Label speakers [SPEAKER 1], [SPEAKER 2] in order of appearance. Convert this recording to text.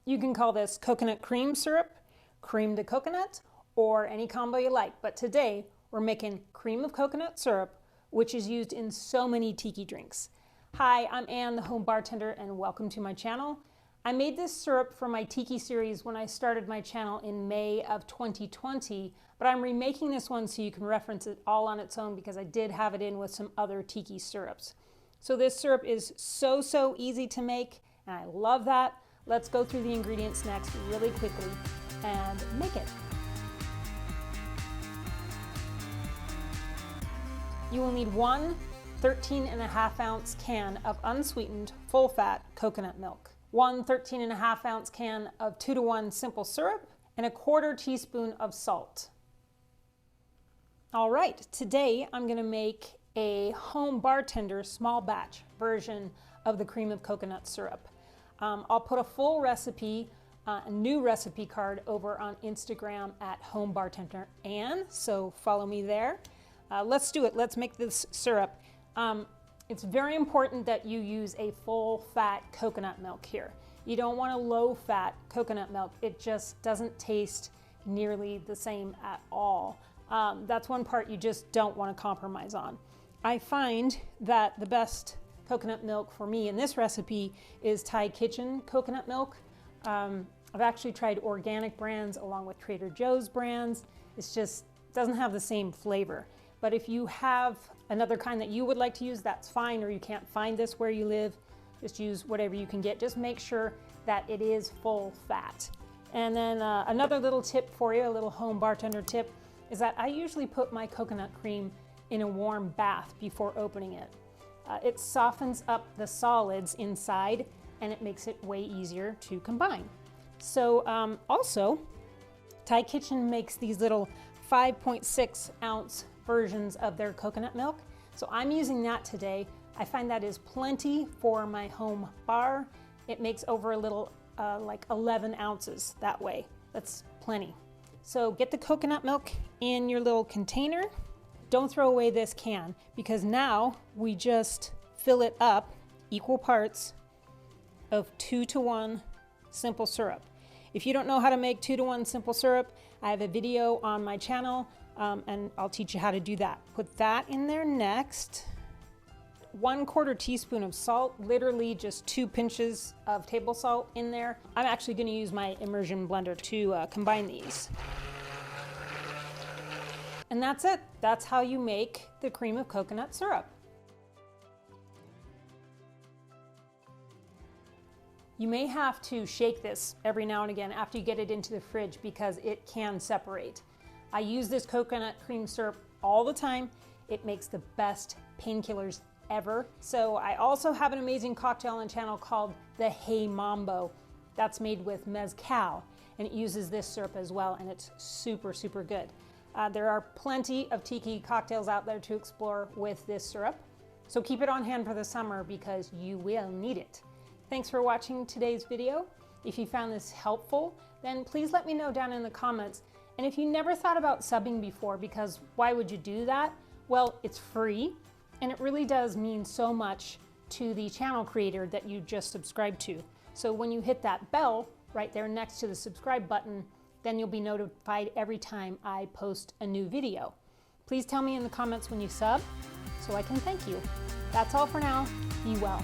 [SPEAKER 1] You can call this coconut cream syrup, creme de coconut, or any combo you like. But today we're making cream of coconut syrup, which is used in so many tiki drinks. Hi, I'm Anne, the home bartender, and welcome to my channel. I made this syrup for my Tiki series when I started my channel in May of 2020, but I'm remaking this one so you can reference it all on its own because I did have it in with some other Tiki syrups. So this syrup is so easy to make, and I love that. Let's go through the ingredients next really quickly and make it. You will need one 13.5 ounce can of unsweetened full fat coconut milk, one 13.5 ounce can of 2-to-1 simple syrup, and a 1/4 teaspoon of salt. All right, today I'm going to make a home bartender small batch version of the cream of coconut syrup. I'll put a full recipe, a new recipe card over on Instagram at Home Bartender Anne, so follow me there. Let's do it. Let's make this syrup. It's very important that you use a full fat coconut milk here. You don't want a low fat coconut milk. It just doesn't taste nearly the same at all. That's one part you just don't want to compromise on. I find that the best coconut milk for me in this recipe is Thai Kitchen coconut milk. I've actually tried organic brands along with Trader Joe's brands. It's just doesn't have the same flavor. But if you have another kind that you would like to use, that's fine, or you can't find this where you live, just use whatever you can get. Just make sure that it is full fat. And then another little tip for you, a little home bartender tip, is that I usually put my coconut cream in a warm bath before opening it. It softens up the solids inside and it makes it way easier to combine. So also, Thai Kitchen makes these little 5.6 ounce versions of their coconut milk. So I'm using that today. I find that is plenty for my home bar. It makes over a little, like 11 ounces that way. That's plenty. So get the coconut milk in your little container. Don't throw away this can because now we just fill it up equal parts of 2-to-1 simple syrup. If you don't know how to make 2-to-1 simple syrup, I have a video on my channel and I'll teach you how to do that. Put that in there next. 1/4 teaspoon of salt, literally just 2 pinches of table salt in there. I'm actually going to use my immersion blender to combine these. And that's it. That's how you make the cream of coconut syrup. You may have to shake this every now and again after you get it into the fridge because it can separate. I use this coconut cream syrup all the time. It makes the best painkillers ever. So I also have an amazing cocktail on the channel called the Hey Mambo. That's made with mezcal and it uses this syrup as well, and it's super good. There are plenty of tiki cocktails out there to explore with this syrup. So keep it on hand for the summer because you will need it. Thanks for watching today's video. If you found this helpful, then please let me know down in the comments. And if you never thought about subbing before, because why would you do that? Well, it's free and it really does mean so much to the channel creator that you just subscribed to. So when you hit that bell right there next to the subscribe button, then you'll be notified every time I post a new video. Please tell me in the comments when you sub so I can thank you. That's all for now. Be well.